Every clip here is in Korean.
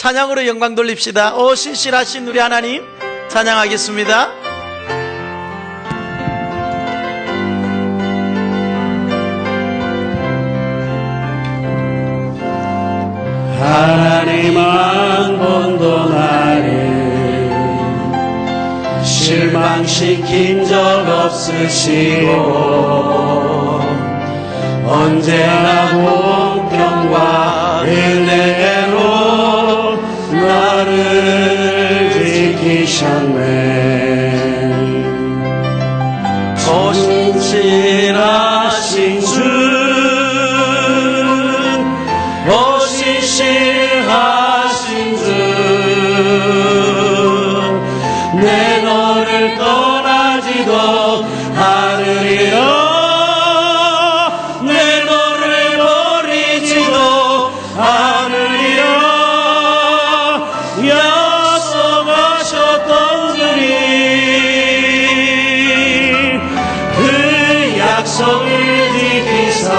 찬양으로 영광 돌립시다. 오 신실하신 우리 하나님 찬양하겠습니다. 하나님 한 번도 나를 실망시킨 적 없으시고 언제나 공평과 은혜로 나를 지키셨네. 신실하신 주, 신실하신 주, 내 너를 떠나지도 않으리라. 내 너를 버리지도 않으리라. 약속하셨던 주님, 그 약속을 지키사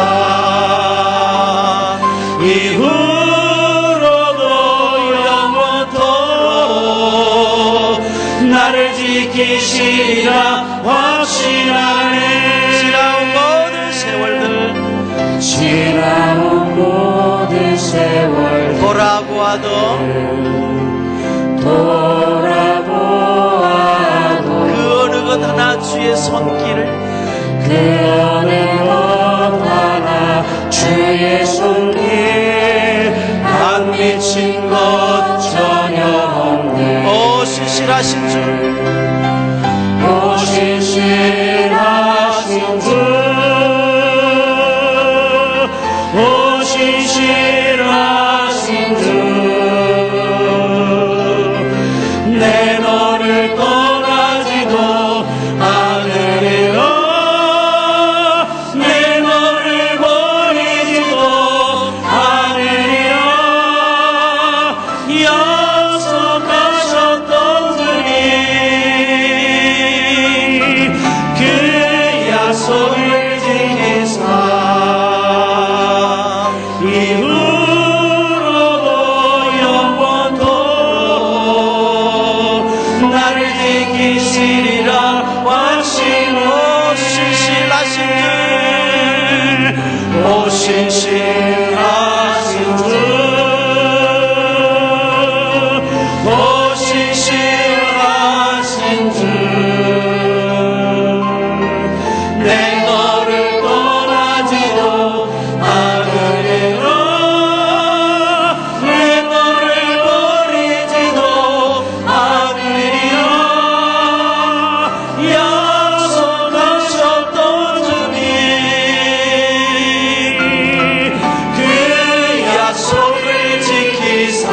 이후로도 영원토록 나를 지키시리라 확신하네. 지나온 모든 세월 돌아보아도 그 어느 것 하나 주의 손길을 그 어느 것 하나 주의 손길 안 미친 것 전혀 없네. 오 신실하신 주, 오 신실하신 주, 오 신실하신 주, 내 너를 떠나지도 않으리라. 내 너를 버리지도 않으리라. 약속하셨던 주님, 그 약속을 지키사 이후로도 영원토록 나를 지키시리라 확신하네. 오 신실하신 주, 오 신실하신 주, 내 너를 떠나지도 않으리라. 내 너를 버리지도 않으리라. 약속하셨던 주님, 그 약속을 지키사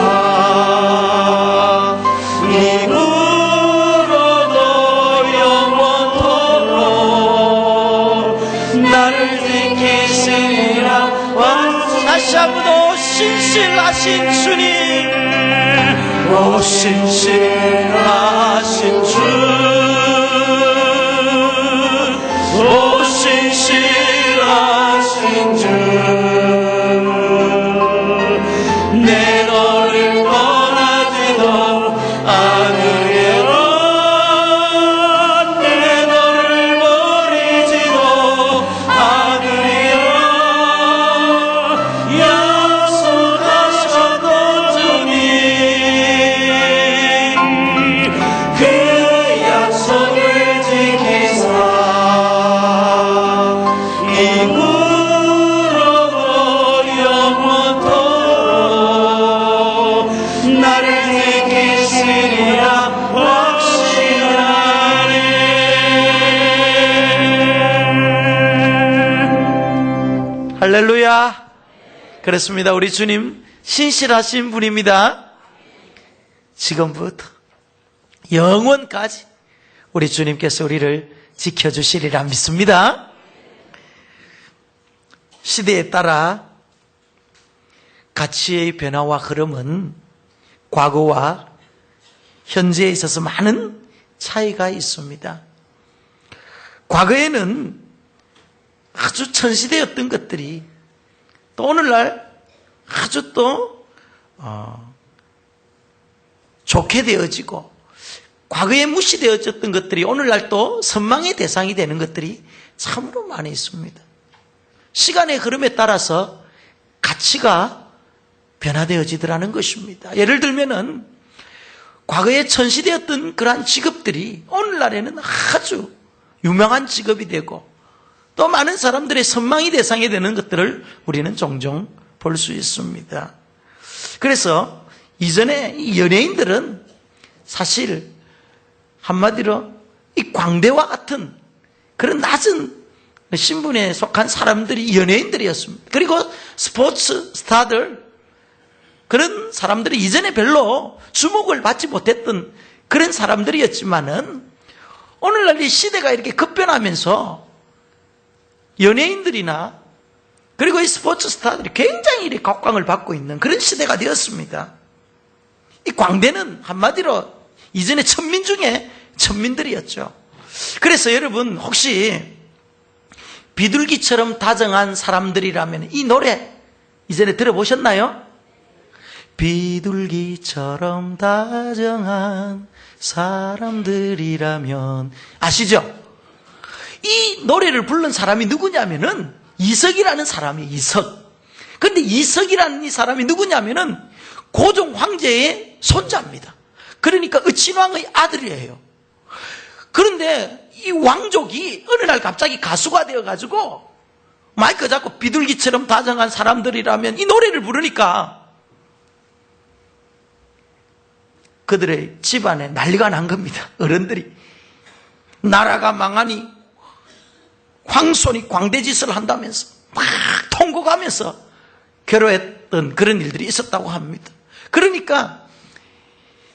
이후로도 영원토록 나를 지키시리라. 다시 한번 오 신실하신 주님, 오 신실하신 주, 오 신실하신 주, 내 너를 떠나지도 않으리라. 내 너를 버리지도 않으리라. 약속하셨던 주님, 그 약속을 지키사 이후로도 영원토록 나를 지키시리라 확신하네. 할렐루야. 그렇습니다. 우리 주님 신실하신 분입니다. 지금부터 영원까지 우리 주님께서 우리를 지켜주시리라 믿습니다. 시대에 따라 가치의 변화와 흐름은 과거와 현재에 있어서 많은 차이가 있습니다. 과거에는 아주 천시되었던 것들이 또 오늘날 아주 또 좋게 되어지고 과거에 무시되어졌던 것들이 오늘날 또 선망의 대상이 되는 것들이 참으로 많이 있습니다. 시간의 흐름에 따라서 가치가 변화되어지더라는 것입니다. 예를 들면은 과거에 천시되었던 그러한 직업들이 오늘날에는 아주 유명한 직업이 되고 또 많은 사람들의 선망의 대상이 되는 것들을 우리는 종종 볼 수 있습니다. 그래서 이전에 이 연예인들은 사실 한마디로 이 광대와 같은 그런 낮은 신분에 속한 사람들이 연예인들이었습니다. 그리고 스포츠 스타들, 그런 사람들이 이전에 별로 주목을 받지 못했던 그런 사람들이었지만은 오늘날 이 시대가 이렇게 급변하면서 연예인들이나 그리고 이 스포츠 스타들이 굉장히 이렇게 각광을 받고 있는 그런 시대가 되었습니다. 이 광대는 한마디로 이전에 천민 중에 천민들이었죠. 그래서 여러분 혹시 비둘기처럼 다정한 사람들이라면 이 노래 이전에 들어보셨나요? 비둘기처럼 다정한 사람들이라면 아시죠? 이 노래를 부른 사람이 누구냐면은 이석이라는 사람이 이석. 그런데 이석이라는 이 사람이 누구냐면은 고종 황제의 손자입니다. 그러니까 의친왕의 아들이에요. 그런데 이 왕족이 어느 날 갑자기 가수가 되어가지고 마이크 잡고 비둘기처럼 다정한 사람들이라면 이 노래를 부르니까 그들의 집안에 난리가 난 겁니다. 어른들이 나라가 망하니 황손이 광대짓을 한다면서 막 통곡하면서 괴로웠던 그런 일들이 있었다고 합니다. 그러니까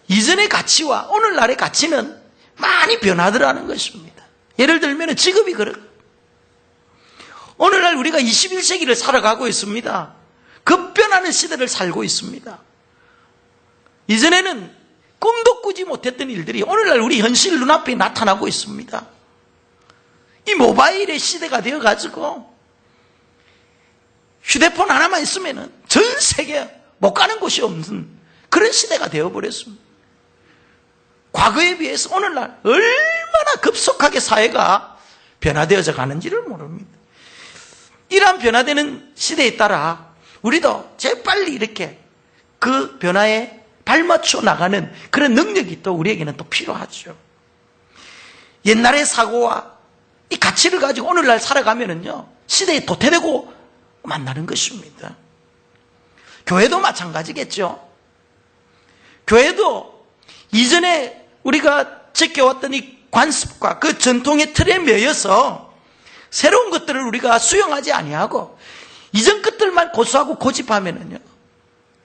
이전의 가치와 오늘날의 가치는 많이 변하더라는 것입니다. 예를 들면 직업이 그렇고 오늘날 우리가 21세기를 살아가고 있습니다. 급변하는 시대를 살고 있습니다. 이전에는 꿈도 꾸지 못했던 일들이 오늘날 우리 현실 눈앞에 나타나고 있습니다. 이 모바일의 시대가 되어가지고 휴대폰 하나만 있으면 전 세계 못 가는 곳이 없는 그런 시대가 되어버렸습니다. 과거에 비해서 오늘날 얼마나 급속하게 사회가 변화되어져 가는지를 모릅니다. 이러한 변화되는 시대에 따라 우리도 재빨리 이렇게 그 변화에 발맞춰 나가는 그런 능력이 또 우리에게는 또 필요하죠. 옛날의 사고와 이 가치를 가지고 오늘날 살아가면은요, 시대에 도태되고 만나는 것입니다. 교회도 마찬가지겠죠. 교회도 이전에 우리가 지켜왔던 이 관습과 그 전통의 틀에 매여서 새로운 것들을 우리가 수용하지 아니하고 이전 것들만 고수하고 고집하면은요,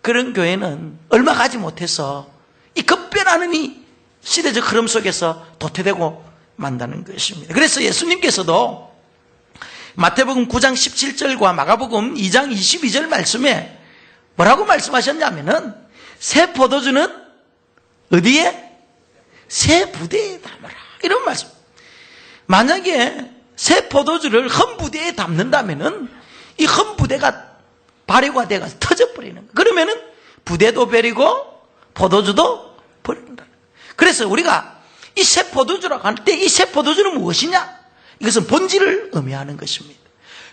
그런 교회는 얼마 가지 못해서 이 급변하는 이 시대적 흐름 속에서 도태되고 만다는 것입니다. 그래서 예수님께서도 마태복음 9장 17절과 마가복음 2장 22절 말씀에 뭐라고 말씀하셨냐면은 새 포도주는 어디에? 새 부대에 담아라. 이런 말씀. 만약에 새 포도주를 흠 부대에 담는다면은 이 흠 부대가 발효가 돼가지고 터져버리는 거예요. 그러면은 부대도 버리고 포도주도 버린다. 그래서 우리가 이 새 포도주라고 할 때 이 새 포도주는 무엇이냐? 이것은 본질을 의미하는 것입니다.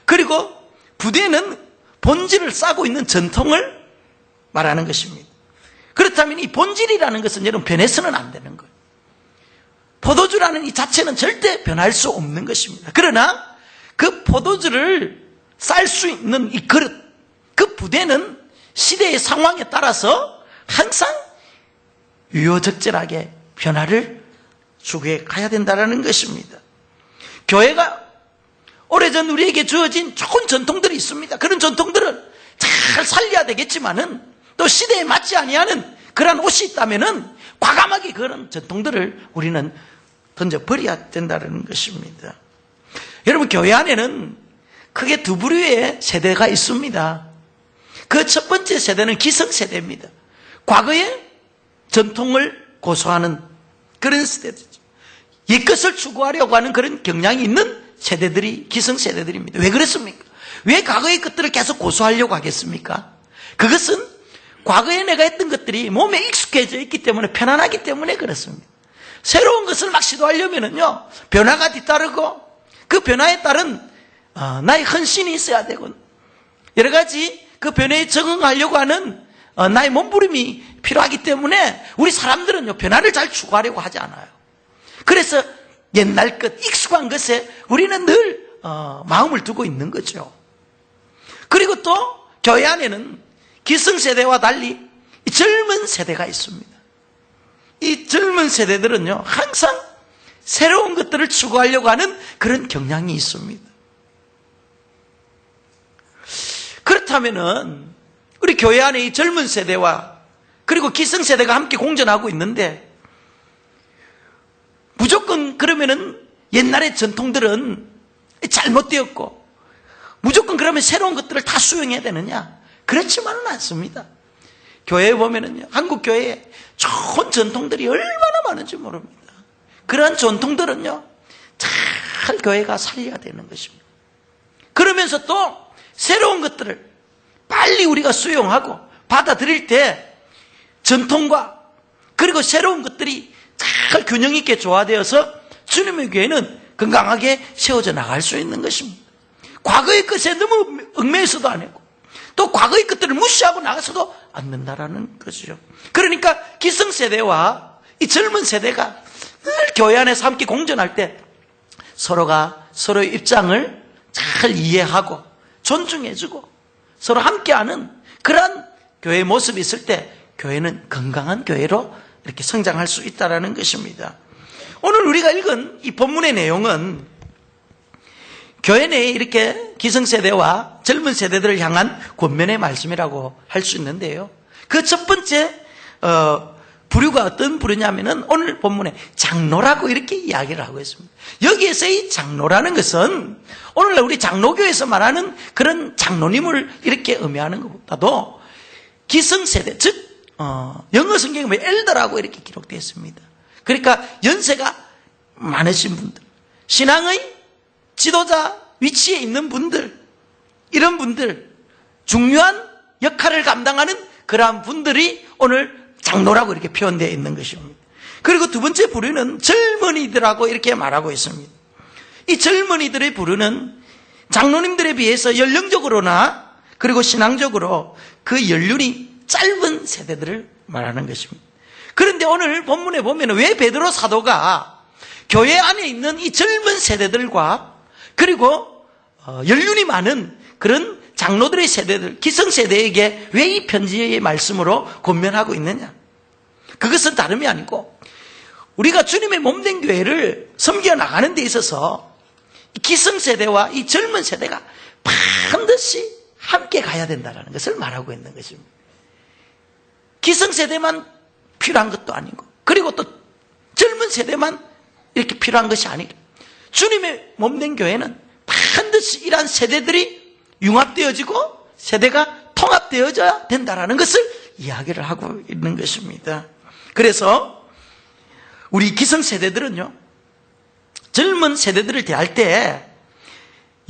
그리고 부대는 본질을 싸고 있는 전통을 말하는 것입니다. 그렇다면 이 본질이라는 것은 여러분 변해서는 안 되는 거예요. 포도주라는 이 자체는 절대 변할 수 없는 것입니다. 그러나 그 포도주를 쌀 수 있는 이 그릇, 그 부대는 시대의 상황에 따라서 항상 유효적절하게 변화를 추구해 가야 된다는 것입니다. 교회가 오래전 우리에게 주어진 좋은 전통들이 있습니다. 그런 전통들을 잘 살려야 되겠지만은 또 시대에 맞지 아니하는 그런 옷이 있다면은 과감하게 그런 전통들을 우리는 던져버려야 된다는 것입니다. 여러분, 교회 안에는 크게 두 부류의 세대가 있습니다. 그 첫 번째 세대는 기성세대입니다. 과거의 전통을 고수하는 그런 세대죠. 옛것을 추구하려고 하는 그런 경향이 있는 세대들이 기성세대들입니다. 왜 그렇습니까? 왜 과거의 것들을 계속 고수하려고 하겠습니까? 그것은 과거에 내가 했던 것들이 몸에 익숙해져 있기 때문에, 편안하기 때문에 그렇습니다. 새로운 것을 막 시도하려면은요, 변화가 뒤따르고, 그 변화에 따른 나의 헌신이 있어야 되고, 여러 가지 그 변화에 적응하려고 하는 나의 몸부림이 필요하기 때문에 우리 사람들은요, 변화를 잘 추구하려고 하지 않아요. 그래서 옛날 것, 익숙한 것에 우리는 늘 마음을 두고 있는 거죠. 그리고 또 교회 안에는 기성세대와 달리 젊은 세대가 있습니다. 이 젊은 세대들은요, 항상 새로운 것들을 추구하려고 하는 그런 경향이 있습니다. 그렇다면은 우리 교회 안에 이 젊은 세대와 그리고 기성세대가 함께 공존하고 있는데, 무조건 그러면은 옛날의 전통들은 잘못되었고 무조건 그러면 새로운 것들을 다 수용해야 되느냐? 그렇지만은 않습니다. 교회에 보면은요, 한국 교회에 좋은 전통들이 얼마나 많은지 모릅니다. 그러한 전통들은요, 잘 교회가 살려야 되는 것입니다. 그러면서 또 새로운 것들을 빨리 우리가 수용하고 받아들일 때 전통과 그리고 새로운 것들이 잘 균형 있게 조화되어서 주님의 교회는 건강하게 세워져 나갈 수 있는 것입니다. 과거의 것에 너무 얽매여서도 안 하고, 또 과거의 것들을 무시하고 나가서도 안 된다라는 것이죠. 그러니까 기성세대와 이 젊은 세대가 늘 교회 안에서 함께 공존할 때 서로가 서로의 입장을 잘 이해하고 존중해주고 서로 함께하는 그러한 교회의 모습이 있을 때 교회는 건강한 교회로 이렇게 성장할 수 있다는 것입니다. 오늘 우리가 읽은 이 본문의 내용은 교회 내에 이렇게 기성세대와 젊은 세대들을 향한 권면의 말씀이라고 할 수 있는데요. 그 첫 번째 부류가 어떤 부류냐면은 오늘 본문에 장로라고 이렇게 이야기를 하고 있습니다. 여기에서 이 장로라는 것은 오늘날 우리 장로교에서 말하는 그런 장로님을 이렇게 의미하는 것보다도 기성세대, 즉 영어 성경에 보면 엘더라고 이렇게 기록되어 있습니다. 그러니까 연세가 많으신 분들, 신앙의 지도자 위치에 있는 분들, 이런 분들, 중요한 역할을 감당하는 그러한 분들이 오늘 장로라고 이렇게 표현되어 있는 것입니다. 그리고 두 번째 부류는 젊은이들하고 이렇게 말하고 있습니다. 이 젊은이들의 부류는 장로님들에 비해서 연령적으로나 그리고 신앙적으로 그 연륜이 짧은 세대들을 말하는 것입니다. 그런데 오늘 본문에 보면 왜 베드로 사도가 교회 안에 있는 이 젊은 세대들과 그리고 연륜이 많은 그런 장로들의 세대들, 기성세대에게 왜 이 편지의 말씀으로 권면하고 있느냐? 그것은 다름이 아니고 우리가 주님의 몸된 교회를 섬겨 나가는 데 있어서 이 기성세대와 이 젊은 세대가 반드시 함께 가야 된다는 것을 말하고 있는 것입니다. 기성세대만 필요한 것도 아니고 그리고 또 젊은 세대만 이렇게 필요한 것이 아니라 주님의 몸된 교회는 반드시 이러한 세대들이 융합되어지고 세대가 통합되어져야 된다는 것을 이야기를 하고 있는 것입니다. 그래서 우리 기성세대들은요, 젊은 세대들을 대할 때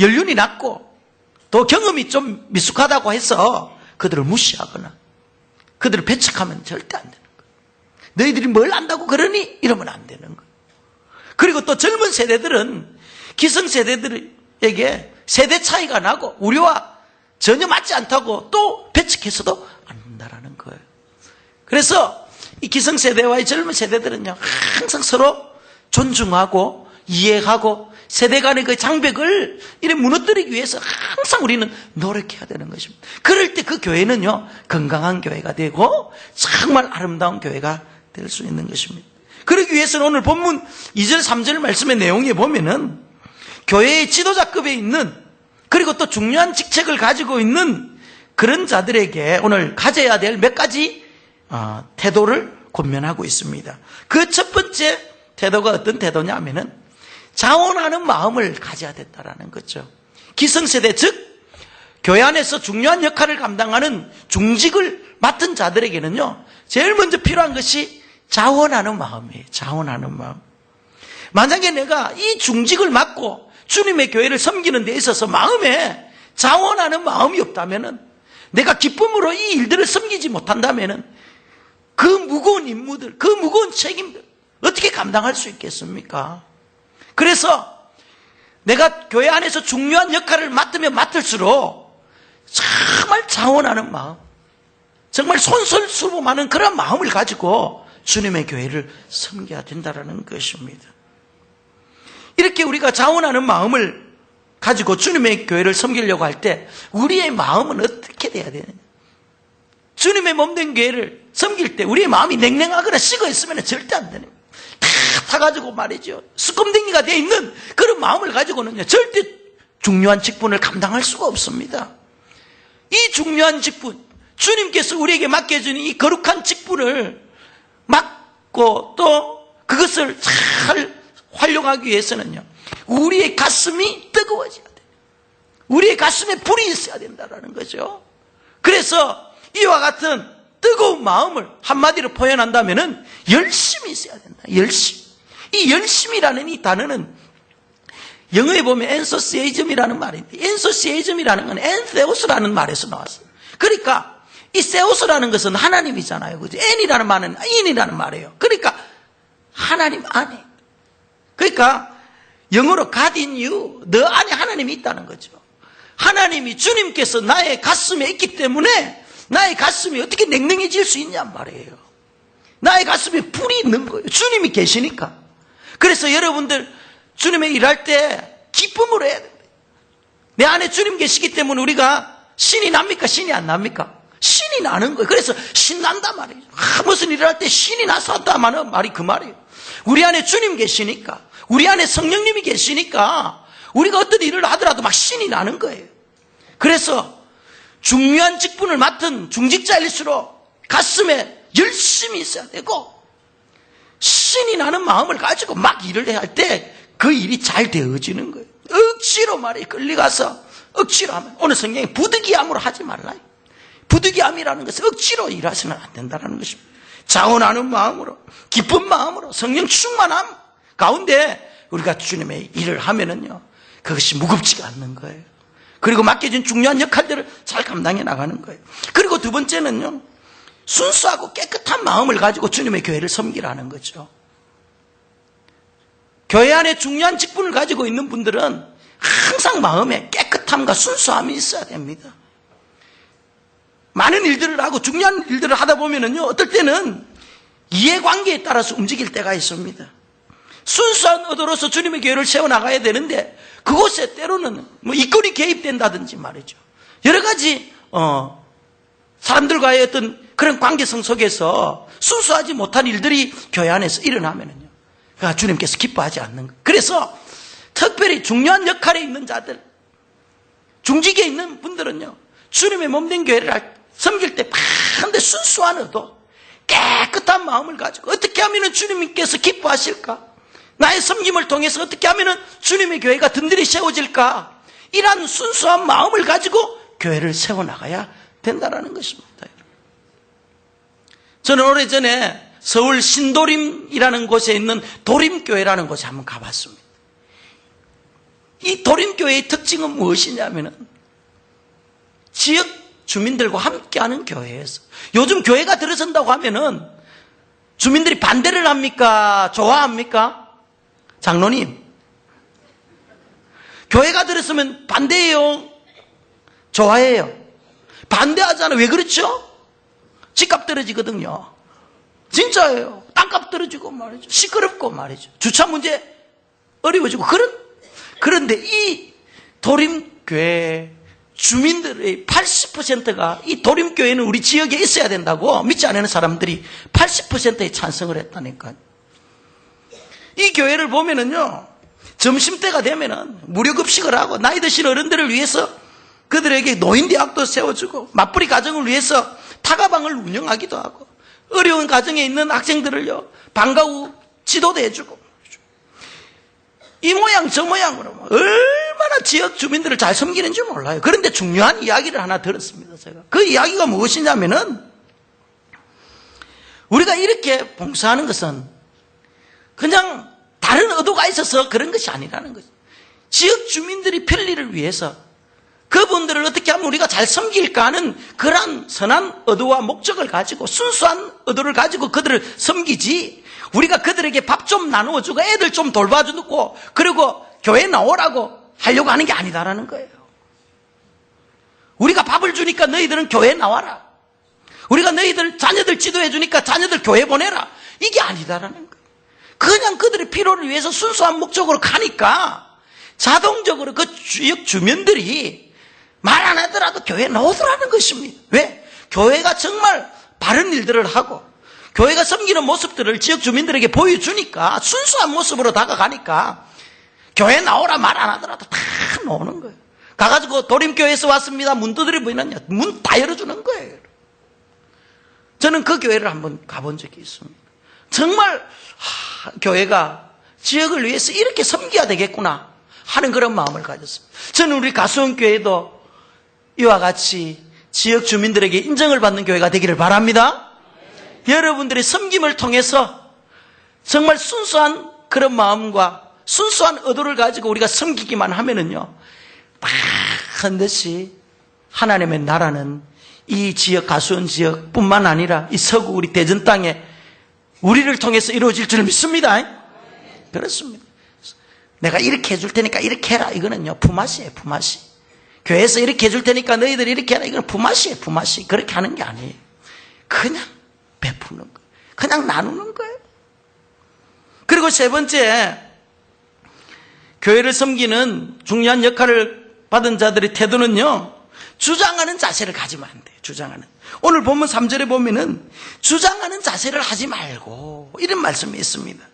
연륜이 낮고 또 경험이 좀 미숙하다고 해서 그들을 무시하거나 그들을 배척하면 절대 안 되는 거예요. 너희들이 뭘 안다고 그러니? 이러면 안 되는 거예요. 그리고 또 젊은 세대들은 기성세대들에게 세대 차이가 나고 우리와 전혀 맞지 않다고 또 배척해서도 안 된다는 거예요. 그래서 이 기성세대와 이 젊은 세대들은요, 항상 서로 존중하고 이해하고 세대 간의 그 장벽을 이렇게 무너뜨리기 위해서 항상 우리는 노력해야 되는 것입니다. 그럴 때 그 교회는요, 건강한 교회가 되고 정말 아름다운 교회가 될 수 있는 것입니다. 그러기 위해서는 오늘 본문 2절 3절 말씀의 내용에 보면은 교회의 지도자급에 있는 그리고 또 중요한 직책을 가지고 있는 그런 자들에게 오늘 가져야 될 몇 가지 태도를 권면하고 있습니다. 그 첫 번째 태도가 어떤 태도냐 하면은 자원하는 마음을 가져야 된다는 거죠. 기성세대, 즉 교회 안에서 중요한 역할을 감당하는 중직을 맡은 자들에게는요, 제일 먼저 필요한 것이 자원하는 마음이에요. 자원하는 마음. 만약에 내가 이 중직을 맡고 주님의 교회를 섬기는 데 있어서 마음에 자원하는 마음이 없다면은 내가 기쁨으로 이 일들을 섬기지 못한다면은 그 무거운 임무들, 그 무거운 책임들 어떻게 감당할 수 있겠습니까? 그래서 내가 교회 안에서 중요한 역할을 맡으면 맡을수록 정말 자원하는 마음, 정말 솔솔수범하는 그런 마음을 가지고 주님의 교회를 섬겨야 된다는 것입니다. 이렇게 우리가 자원하는 마음을 가지고 주님의 교회를 섬기려고 할 때 우리의 마음은 어떻게 돼야 되느냐? 주님의 몸된 교회를 섬길 때 우리의 마음이 냉랭하거나 식어 있으면 절대 안 되는 거예요. 다 타가지고 말이죠. 수검댕이가 되어 있는 그런 마음을 가지고는요, 절대 중요한 직분을 감당할 수가 없습니다. 이 중요한 직분, 주님께서 우리에게 맡겨주는 이 거룩한 직분을 맡고 또 그것을 잘 활용하기 위해서는요, 우리의 가슴이 뜨거워져야 돼요. 우리의 가슴에 불이 있어야 된다는 거죠. 그래서 이와 같은 뜨거운 마음을 한마디로 표현한다면은 열심히 있어야 된다. 열심. 이 열심이라는 이 단어는 영어에 보면 엔소시에이즘이라는 말인데, 엔소시에이즘이라는 건 엔세우스라는 말에서 나왔어요. 그러니까 이 세우스라는 것은 하나님이잖아요. 그죠? 엔이라는 말은 인이라는 말이에요. 그러니까 하나님 안에. 그러니까 영어로 God in you, 너 안에 하나님이 있다는 거죠. 하나님이 주님께서 나의 가슴에 있기 때문에 나의 가슴이 어떻게 냉랭해질 수 있냔 말이에요. 나의 가슴에 불이 있는 거예요. 주님이 계시니까. 그래서 여러분들 주님의 일할 때 기쁨으로 해야 돼요. 내 안에 주님 계시기 때문에 우리가 신이 납니까? 신이 안 납니까? 신이 나는 거예요. 그래서 신난다 말이죠. 무슨 일을 할 때 신이 나서 한다는 말이 그 말이에요. 우리 안에 주님 계시니까, 우리 안에 성령님이 계시니까 우리가 어떤 일을 하더라도 막 신이 나는 거예요. 그래서 중요한 직분을 맡은 중직자일수록 가슴에 열심히 있어야 되고 신이 나는 마음을 가지고 막 일을 해야 할 때 그 일이 잘 되어지는 거예요. 억지로 말이에요. 끌려가서 억지로 하면, 오늘 성경에 부득이함으로 하지 말라요. 부득이함이라는 것은 억지로 일하시면 안 된다는 것입니다. 자원하는 마음으로, 기쁜 마음으로, 성령 충만함 가운데 우리가 주님의 일을 하면은요, 그것이 무겁지가 않는 거예요. 그리고 맡겨진 중요한 역할들을 잘 감당해 나가는 거예요. 그리고 두 번째는요, 순수하고 깨끗한 마음을 가지고 주님의 교회를 섬기라는 거죠. 교회 안에 중요한 직분을 가지고 있는 분들은 항상 마음에 깨끗함과 순수함이 있어야 됩니다. 많은 일들을 하고 중요한 일들을 하다 보면은요, 어떨 때는 이해관계에 따라서 움직일 때가 있습니다. 순수한 의도로서 주님의 교회를 세워나가야 되는데 그곳에 때로는 뭐 이권이 개입된다든지 말이죠. 여러 가지 사람들과의 어떤 그런 관계성 속에서 순수하지 못한 일들이 교회 안에서 일어나면은요, 그러니까 주님께서 기뻐하지 않는 거예요. 그래서 특별히 중요한 역할에 있는 자들, 중직에 있는 분들은요, 주님의 몸된 교회를 섬길 때 반드시 순수한 의도, 깨끗한 마음을 가지고 어떻게 하면 주님께서 기뻐하실까? 나의 섬김을 통해서 어떻게 하면 주님의 교회가 든든히 세워질까? 이런 순수한 마음을 가지고 교회를 세워나가야 된다는 것입니다. 저는 오래전에 서울 신도림이라는 곳에 있는 도림교회라는 곳에 한번 가봤습니다. 이 도림교회의 특징은 무엇이냐면은 지역 주민들과 함께하는 교회에서, 요즘 교회가 들어선다고 하면은 주민들이 반대를 합니까? 좋아합니까? 장로님, 교회가 들었으면 반대해요? 좋아해요? 반대하잖아요. 왜 그렇죠? 집값 떨어지거든요. 진짜예요. 땅값 떨어지고 말이죠. 시끄럽고 말이죠. 주차 문제 어려워지고. 그런데 이 도림교회 주민들의 80%가 이 도림교회는 우리 지역에 있어야 된다고 믿지 않는 사람들이 80%의 찬성을 했다니까요. 이 교회를 보면은요, 점심때가 되면은 무료급식을 하고 나이 드신 어른들을 위해서 그들에게 노인대학도 세워주고 맞벌이 가정을 위해서 타가방을 운영하기도 하고 어려운 가정에 있는 학생들을요, 방과 후 지도도 해주고 이 모양 저 모양으로 얼마나 지역 주민들을 잘 섬기는지 몰라요. 그런데 중요한 이야기를 하나 들었습니다. 제가 그 이야기가 무엇이냐면은 우리가 이렇게 봉사하는 것은 그냥 다른 의도가 있어서 그런 것이 아니라는 거죠. 지역 주민들이 편리를 위해서 그분들을 어떻게 하면 우리가 잘 섬길까 하는 그러한 선한 의도와 목적을 가지고 순수한 의도를 가지고 그들을 섬기지, 우리가 그들에게 밥 좀 나누어주고 애들 좀 돌봐주고 그리고 교회 나오라고 하려고 하는 게 아니다라는 거예요. 우리가 밥을 주니까 너희들은 교회 나와라. 우리가 너희들 자녀들 지도해 주니까 자녀들 교회 보내라. 이게 아니다라는 거예요. 그냥 그들의 필요를 위해서 순수한 목적으로 가니까 자동적으로 그 지역 주민들이 말 안 하더라도 교회에 나오더라는 것입니다. 왜? 교회가 정말 바른 일들을 하고 교회가 섬기는 모습들을 지역 주민들에게 보여주니까 순수한 모습으로 다가가니까 교회 나오라 말 안 하더라도 다 나오는 거예요. 가가지고 도림교회에서 왔습니다. 문 두드려 보이느냐? 문 다 열어주는 거예요. 저는 그 교회를 한번 가본 적이 있습니다. 정말 교회가 지역을 위해서 이렇게 섬겨야 되겠구나 하는 그런 마음을 가졌습니다. 저는 우리 가수원교회도 이와 같이 지역 주민들에게 인정을 받는 교회가 되기를 바랍니다. 여러분들의 섬김을 통해서 정말 순수한 그런 마음과 순수한 의도를 가지고 우리가 섬기기만 하면은요, 반드시 하나님의 나라는 이 지역, 가수원 지역뿐만 아니라 이 서구 우리 대전 땅에 우리를 통해서 이루어질 줄 믿습니다. 그렇습니다. 내가 이렇게 해줄 테니까 이렇게 해라. 이거는요, 품앗이에요, 품앗이. 교회에서 이렇게 해줄 테니까 너희들 이렇게 해라. 이건 품앗이에요, 품앗이. 그렇게 하는 게 아니에요. 그냥 베푸는 거예요. 그냥 나누는 거예요. 그리고 세 번째, 교회를 섬기는 중요한 역할을 받은 자들의 태도는요, 주장하는 자세를 가지면 안 돼요. 주장하는. 오늘 본문 3절에 보면은 주장하는 자세를 하지 말고 이런 말씀이 있습니다.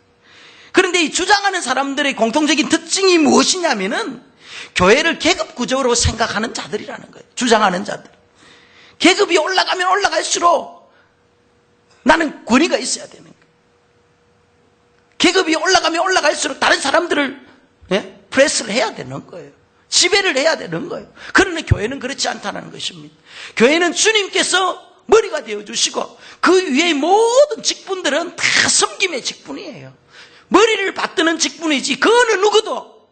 그런데 이 주장하는 사람들의 공통적인 특징이 무엇이냐면은 교회를 계급 구조로 생각하는 자들이라는 거예요. 주장하는 자들. 계급이 올라가면 올라갈수록 나는 권위가 있어야 되는 거예요. 계급이 올라가면 올라갈수록 다른 사람들을 프레스를 해야 되는 거예요. 지배를 해야 되는 거예요. 그러나 교회는 그렇지 않다는 것입니다. 교회는 주님께서 머리가 되어주시고 그 위에 모든 직분들은 다 섬김의 직분이에요. 머리를 받드는 직분이지 그 어느 누구도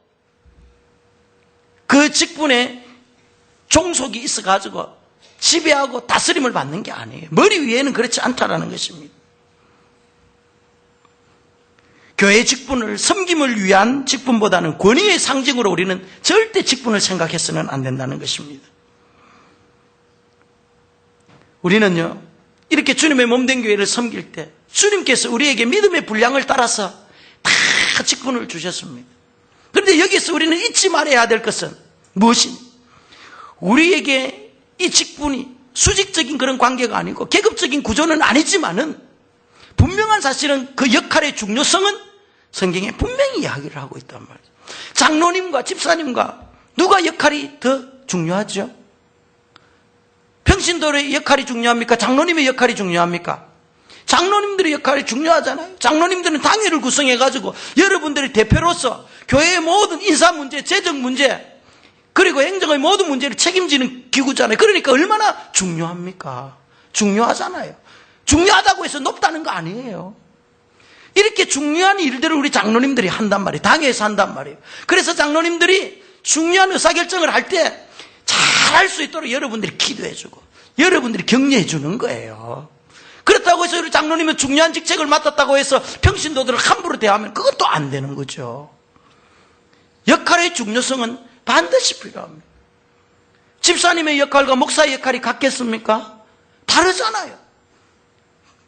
그 직분에 종속이 있어가지고 지배하고 다스림을 받는 게 아니에요. 머리 위에는 그렇지 않다는 것입니다. 교회의 직분을 섬김을 위한 직분보다는 권위의 상징으로 우리는 절대 직분을 생각해서는 안 된다는 것입니다. 우리는요, 이렇게 주님의 몸된 교회를 섬길 때 주님께서 우리에게 믿음의 분량을 따라서 다 직분을 주셨습니다. 그런데 여기서 우리는 잊지 말아야 될 것은 무엇이냐? 우리에게 이 직분이 수직적인 그런 관계가 아니고 계급적인 구조는 아니지만은 분명한 사실은 그 역할의 중요성은 성경에 분명히 이야기를 하고 있단 말이에요. 장로님과 집사님과 누가 역할이 더 중요하죠? 평신도의 역할이 중요합니까? 장로님의 역할이 중요합니까? 장로님들의 역할이 중요하잖아요. 장로님들은 당회를 구성해가지고 여러분들의 대표로서 교회의 모든 인사 문제, 재정 문제, 그리고 행정의 모든 문제를 책임지는 기구잖아요. 그러니까 얼마나 중요합니까? 중요하잖아요. 중요하다고 해서 높다는 거 아니에요. 이렇게 중요한 일들을 우리 장로님들이 한단 말이에요. 당회에서 한단 말이에요. 그래서 장로님들이 중요한 의사결정을 할 때 잘할 수 있도록 여러분들이 기도해주고 여러분들이 격려해주는 거예요. 그렇다고 해서 우리 장로님은 중요한 직책을 맡았다고 해서 평신도들을 함부로 대하면 그건 또 안 되는 거죠. 역할의 중요성은 반드시 필요합니다. 집사님의 역할과 목사의 역할이 같겠습니까? 다르잖아요.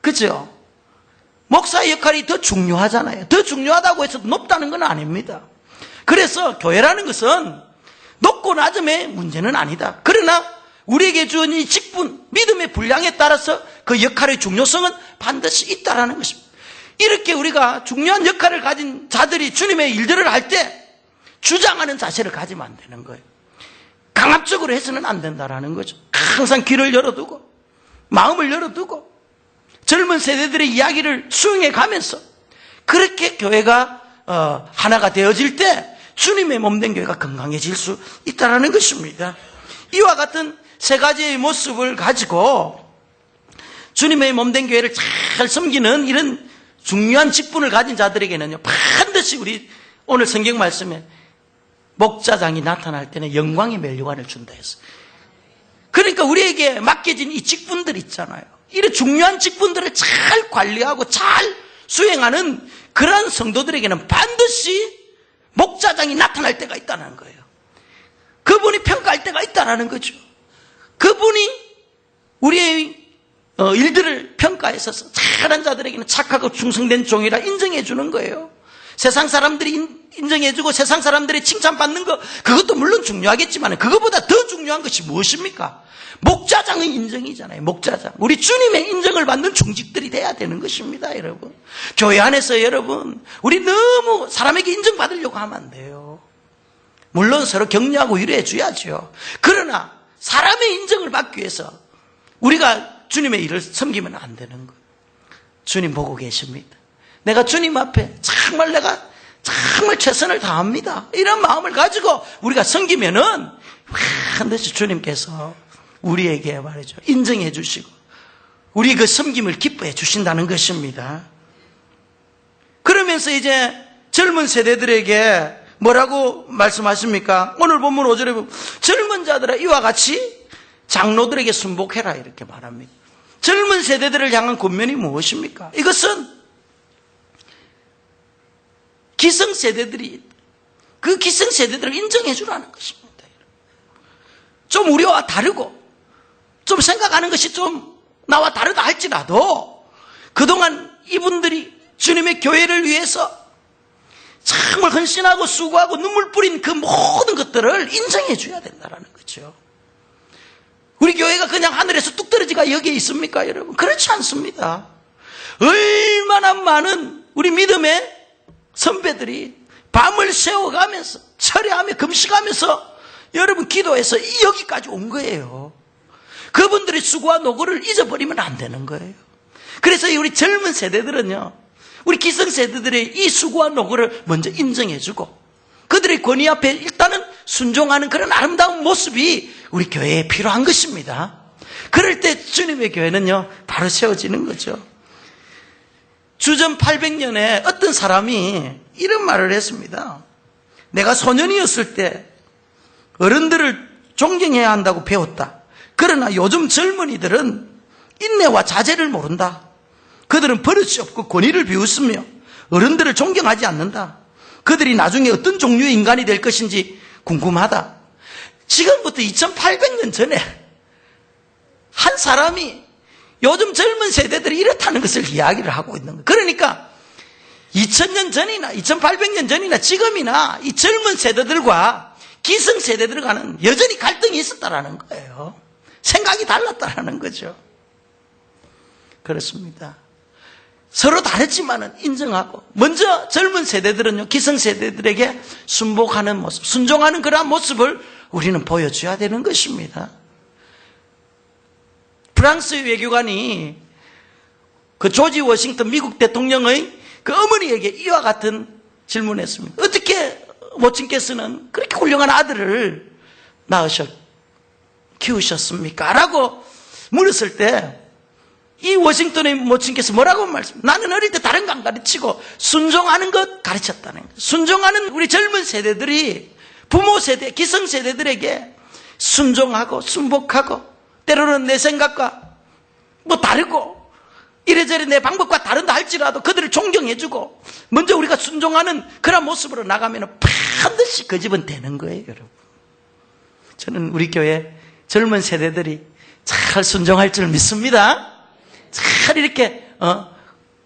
그죠? 목사의 역할이 더 중요하잖아요. 더 중요하다고 해서 높다는 건 아닙니다. 그래서 교회라는 것은 높고 낮음의 문제는 아니다. 그러나 우리에게 주어진 이 직분, 믿음의 분량에 따라서 그 역할의 중요성은 반드시 있다라는 것입니다. 이렇게 우리가 중요한 역할을 가진 자들이 주님의 일들을 할 때 주장하는 자세를 가지면 안 되는 거예요. 강압적으로 해서는 안 된다라는 거죠. 항상 귀를 열어두고 마음을 열어두고 젊은 세대들의 이야기를 수용해 가면서 그렇게 교회가 하나가 되어질 때 주님의 몸된 교회가 건강해질 수 있다는 것입니다. 이와 같은 세 가지의 모습을 가지고 주님의 몸된 교회를 잘 섬기는 이런 중요한 직분을 가진 자들에게는요, 반드시 우리 오늘 성경 말씀에 목자장이 나타날 때는 영광의 멸류관을 준다 했어요. 그러니까 우리에게 맡겨진 이 직분들 있잖아요. 이런 중요한 직분들을 잘 관리하고 잘 수행하는 그러한 성도들에게는 반드시 목자장이 나타날 때가 있다는 거예요. 그분이 평가할 때가 있다는 거죠. 그분이 우리의 일들을 평가해서 잘한 자들에게는 착하고 충성된 종이라 인정해 주는 거예요. 세상 사람들이 인정해주고 세상 사람들이 칭찬받는 거, 그것도 물론 중요하겠지만 그것보다 더 중요한 것이 무엇입니까? 목자장의 인정이잖아요. 목자장. 우리 주님의 인정을 받는 중직들이 돼야 되는 것입니다, 여러분. 교회 안에서 여러분, 우리 너무 사람에게 인정받으려고 하면 안 돼요. 물론 서로 격려하고 위로해 줘야죠. 그러나 사람의 인정을 받기 위해서 우리가 주님의 일을 섬기면 안 되는 거예요. 주님 보고 계십니다. 내가 주님 앞에 내가 정말 최선을 다합니다. 이런 마음을 가지고 우리가 섬기면은 반드시 주님께서 우리에게 말이죠. 인정해 주시고 우리 그 섬김을 기뻐해 주신다는 것입니다. 그러면서 이제 젊은 세대들에게 뭐라고 말씀하십니까? 오늘 본문 5절에 보면 젊은 자들아 이와 같이 장로들에게 순복해라 이렇게 말합니다. 젊은 세대들을 향한 권면이 무엇입니까? 이것은 기성세대들이 그 기성세대들을 인정해 주라는 것입니다. 좀 우리와 다르고 좀 생각하는 것이 좀 나와 다르다 할지라도 그동안 이분들이 주님의 교회를 위해서 정말 헌신하고 수고하고 눈물 뿌린 그 모든 것들을 인정해 줘야 된다는 거죠. 우리 교회가 그냥 하늘에서 뚝 떨어지가 여기에 있습니까, 여러분? 그렇지 않습니다. 얼마나 많은 우리 믿음의 선배들이 밤을 새워가면서 철야하며 금식하면서 여러분 기도해서 여기까지 온 거예요. 그분들의 수고와 노고를 잊어버리면 안 되는 거예요. 그래서 우리 젊은 세대들은요, 우리 기성세대들의 이 수고와 노고를 먼저 인정해주고 그들의 권위 앞에 일단은 순종하는 그런 아름다운 모습이 우리 교회에 필요한 것입니다. 그럴 때 주님의 교회는요 바로 세워지는 거죠. 주전 800년에 어떤 사람이 이런 말을 했습니다. 내가 소년이었을 때 어른들을 존경해야 한다고 배웠다. 그러나 요즘 젊은이들은 인내와 자제를 모른다. 그들은 버릇이 없고 권위를 비웃으며 어른들을 존경하지 않는다. 그들이 나중에 어떤 종류의 인간이 될 것인지 궁금하다. 지금부터 2800년 전에 한 사람이 요즘 젊은 세대들이 이렇다는 것을 이야기를 하고 있는 거예요. 그러니까 2000년 전이나 2800년 전이나 지금이나 이 젊은 세대들과 기성 세대들과는 여전히 갈등이 있었다라는 거예요. 생각이 달랐다라는 거죠. 그렇습니다. 서로 다르지만은 인정하고 먼저 젊은 세대들은요 기성 세대들에게 순복하는 모습, 순종하는 그러한 모습을 우리는 보여줘야 되는 것입니다. 프랑스 외교관이 그 조지 워싱턴 미국 대통령의 그 어머니에게 이와 같은 질문을 했습니다. 어떻게 모친께서는 그렇게 훌륭한 아들을 키우셨습니까? 라고 물었을 때 이 워싱턴의 모친께서 뭐라고 말씀? 나는 어릴 때 다른 거 안 가르치고 순종하는 것 가르쳤다는 거예요. 순종하는 우리 젊은 세대들이 부모 세대, 기성 세대들에게 순종하고 순복하고 때로는 내 생각과 뭐 다르고 이래저래 내 방법과 다른다 할지라도 그들을 존경해주고 먼저 우리가 순종하는 그런 모습으로 나가면 반드시 그 집은 되는 거예요, 여러분. 저는 우리 교회 젊은 세대들이 잘 순종할 줄 믿습니다. 잘 이렇게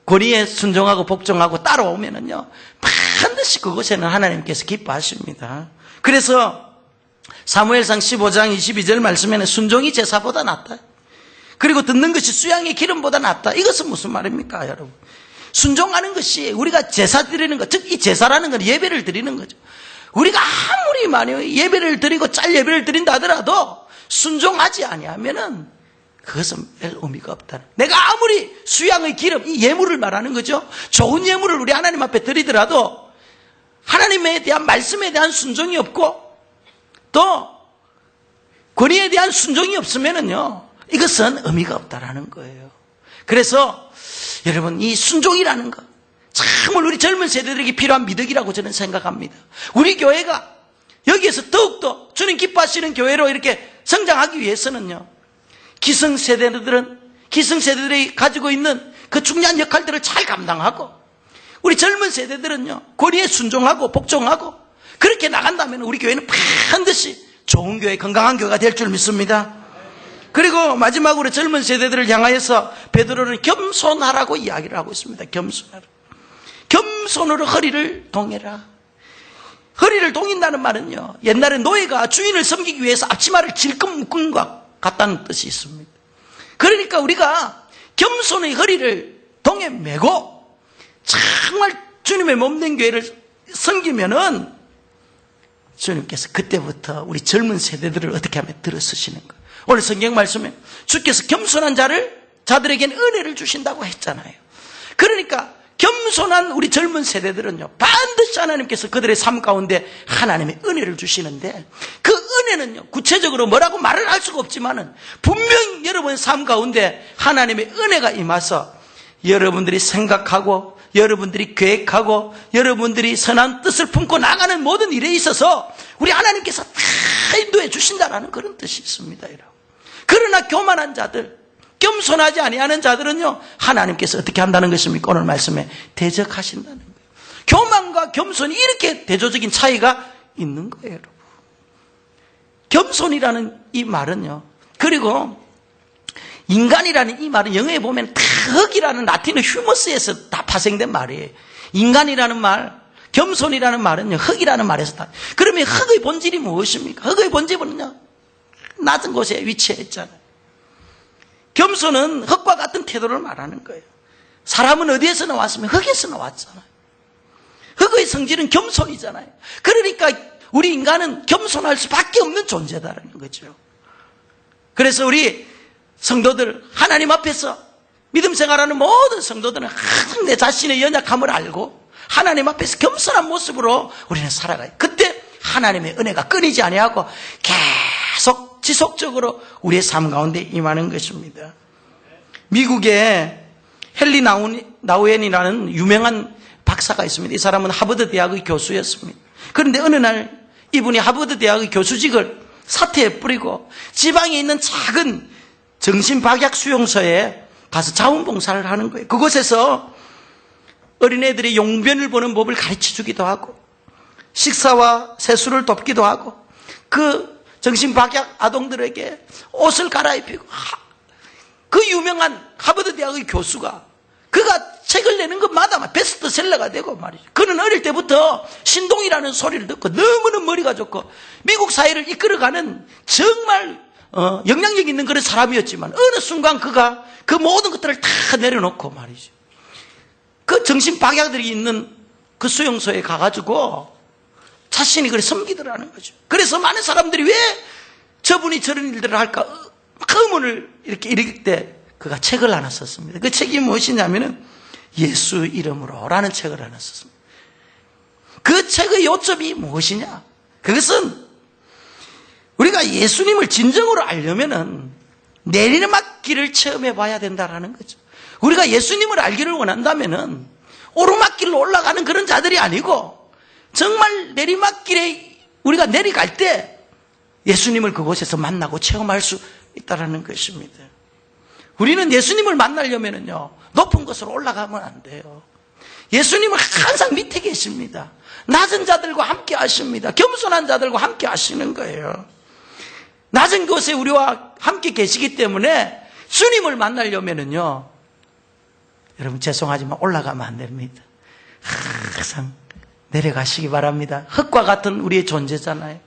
권위에 순종하고 복종하고 따라오면은요 반드시 그곳에는 하나님께서 기뻐하십니다. 그래서 사무엘상 15장 22절 말씀에는 순종이 제사보다 낫다. 그리고 듣는 것이 수양의 기름보다 낫다. 이것은 무슨 말입니까, 여러분? 순종하는 것이 우리가 제사 드리는 것, 즉 이 제사라는 건 예배를 드리는 거죠. 우리가 아무리 많이 예배를 드리고 짤 예배를 드린다 하더라도 순종하지 아니하면은 그것은 별 의미가 없다. 내가 아무리 수양의 기름, 이 예물을 말하는 거죠. 좋은 예물을 우리 하나님 앞에 드리더라도 하나님에 대한 말씀에 대한 순종이 없고 또 권위에 대한 순종이 없으면은요 이것은 의미가 없다라는 거예요. 그래서 여러분 이 순종이라는 것 정말 우리 젊은 세대들에게 필요한 미덕이라고 저는 생각합니다. 우리 교회가 여기에서 더욱더 주님 기뻐하시는 교회로 이렇게 성장하기 위해서는요, 기성세대들이 가지고 있는 그 중요한 역할들을 잘 감당하고, 우리 젊은 세대들은요, 권위에 순종하고 복종하고 그렇게 나간다면 우리 교회는 반드시 좋은 교회, 건강한 교회가 될 줄 믿습니다. 그리고 마지막으로 젊은 세대들을 향하여서 베드로는 겸손하라고 이야기를 하고 있습니다. 겸손하라. 겸손으로 허리를 동여라. 허리를 동인다는 말은요, 옛날에 노예가 주인을 섬기기 위해서 앞치마를 질끈 묶은 것 같다는 뜻이 있습니다. 그러니까 우리가 겸손의 허리를 동에 메고 정말 주님의 몸된 교회를 섬기면은 주님께서 그때부터 우리 젊은 세대들을 어떻게 하면 들어서시는 거예요. 오늘 성경 말씀에 주께서 겸손한 자들에게는 은혜를 주신다고 했잖아요. 그러니까 겸손한 우리 젊은 세대들은요, 반드시 하나님께서 그들의 삶 가운데 하나님의 은혜를 주시는데, 그 은혜는요, 구체적으로 뭐라고 말을 할 수가 없지만은 분명히 여러분의 삶 가운데 하나님의 은혜가 임해서 여러분들이 생각하고 여러분들이 계획하고 여러분들이 선한 뜻을 품고 나가는 모든 일에 있어서 우리 하나님께서 다 인도해 주신다라는 그런 뜻이 있습니다, 여러분. 그러나 교만한 자들, 겸손하지 아니하는 자들은요, 하나님께서 어떻게 한다는 것입니까? 오늘 말씀에 대적하신다는 거예요. 교만과 겸손이 이렇게 대조적인 차이가 있는 거예요, 여러분. 겸손이라는 이 말은요, 그리고 인간이라는 이 말은 영어에 보면 다 흑이라는 라틴어 휴머스에서 다 파생된 말이에요. 인간이라는 말, 겸손이라는 말은요, 흑이라는 말에서 다. 그러면 흑의 본질이 무엇입니까? 흑의 본질은요, 낮은 곳에 위치해 있잖아요. 겸손은 흙과 같은 태도를 말하는 거예요. 사람은 어디에서 나왔으면 흙에서 나왔잖아요. 흙의 성질은 겸손이잖아요. 그러니까 우리 인간은 겸손할 수밖에 없는 존재다라는 거죠. 그래서 우리 성도들, 하나님 앞에서 믿음 생활하는 모든 성도들은 항상 내 자신의 연약함을 알고 하나님 앞에서 겸손한 모습으로 우리는 살아가요. 그때 하나님의 은혜가 끊이지 아니하고 계속 지속적으로 우리의 삶 가운데 임하는 것입니다. 미국의 헨리 나우엔이라는 유명한 박사가 있습니다. 이 사람은 하버드 대학의 교수였습니다. 그런데 어느 날 이분이 하버드 대학의 교수직을 사퇴해 뿌리고 지방에 있는 작은 정신박약 수용소에 가서 자원봉사를 하는 거예요. 그곳에서 어린애들이 용변을 보는 법을 가르쳐 주기도 하고 식사와 세수를 돕기도 하고 그 정신박약 아동들에게 옷을 갈아입히고, 그 유명한 하버드 대학의 교수가 그가 책을 내는 것마다 베스트셀러가 되고 말이죠. 그는 어릴 때부터 신동이라는 소리를 듣고 너무나 머리가 좋고 미국 사회를 이끌어가는 정말 영향력 있는 그런 사람이었지만 어느 순간 그가 그 모든 것들을 다 내려놓고 말이죠, 그 정신박약들이 있는 그 수용소에 가가지고 자신이 그래 섬기더라는 거죠. 그래서 많은 사람들이 왜 저분이 저런 일들을 할까 의문을 이렇게 일으킬 때 그가 책을 하나 썼습니다. 그 책이 무엇이냐면은 예수 이름으로 라는 책을 하나 썼습니다. 그 책의 요점이 무엇이냐? 그것은 우리가 예수님을 진정으로 알려면은 내리막길을 체험해 봐야 된다라는 거죠. 우리가 예수님을 알기를 원한다면은 오르막길로 올라가는 그런 자들이 아니고 정말 내리막길에 우리가 내려갈 때 예수님을 그곳에서 만나고 체험할 수 있다는 것입니다. 우리는 예수님을 만나려면요, 높은 곳으로 올라가면 안 돼요. 예수님은 항상 밑에 계십니다. 낮은 자들과 함께 하십니다. 겸손한 자들과 함께 하시는 거예요. 낮은 곳에 우리와 함께 계시기 때문에 주님을 만나려면요, 여러분 죄송하지만 올라가면 안 됩니다. 항상 내려가시기 바랍니다. 흙과 같은 우리의 존재잖아요.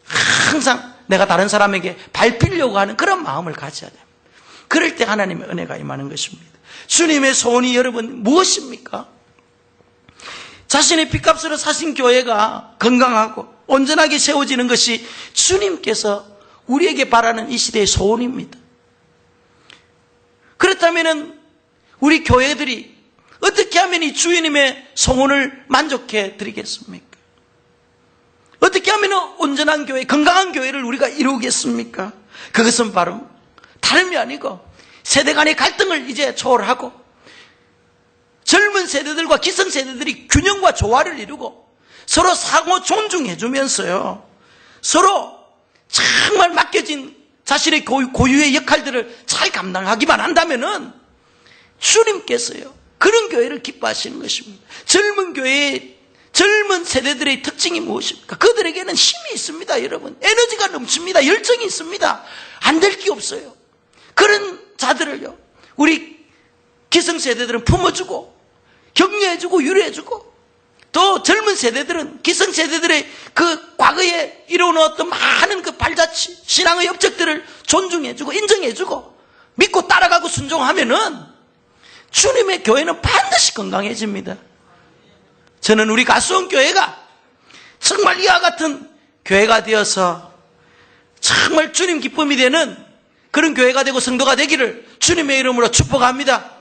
항상 내가 다른 사람에게 밟히려고 하는 그런 마음을 가져야 됩니다. 그럴 때 하나님의 은혜가 임하는 것입니다. 주님의 소원이 여러분 무엇입니까? 자신의 핏값으로 사신 교회가 건강하고 온전하게 세워지는 것이 주님께서 우리에게 바라는 이 시대의 소원입니다. 그렇다면 우리 교회들이 어떻게 하면 이 주님의 소원을 만족해 드리겠습니까? 어떻게 하면 온전한 교회, 건강한 교회를 우리가 이루겠습니까? 그것은 바로 다름이 아니고 세대 간의 갈등을 이제 초월하고 젊은 세대들과 기성세대들이 균형과 조화를 이루고 서로 상호 존중해주면서요, 서로 정말 맡겨진 자신의 고유의 역할들을 잘 감당하기만 한다면은 주님께서요, 그런 교회를 기뻐하시는 것입니다. 젊은 교회의 젊은 세대들의 특징이 무엇입니까? 그들에게는 힘이 있습니다, 여러분. 에너지가 넘칩니다. 열정이 있습니다. 안 될 게 없어요. 그런 자들을요, 우리 기성세대들은 품어주고 격려해주고 위로해주고, 또 젊은 세대들은 기성세대들의 그 과거에 이루어놓았던 많은 그 발자취, 신앙의 업적들을 존중해주고 인정해주고 믿고 따라가고 순종하면은 주님의 교회는 반드시 건강해집니다. 저는 우리 가수원 교회가 정말 이와 같은 교회가 되어서 정말 주님 기쁨이 되는 그런 교회가 되고 성도가 되기를 주님의 이름으로 축복합니다.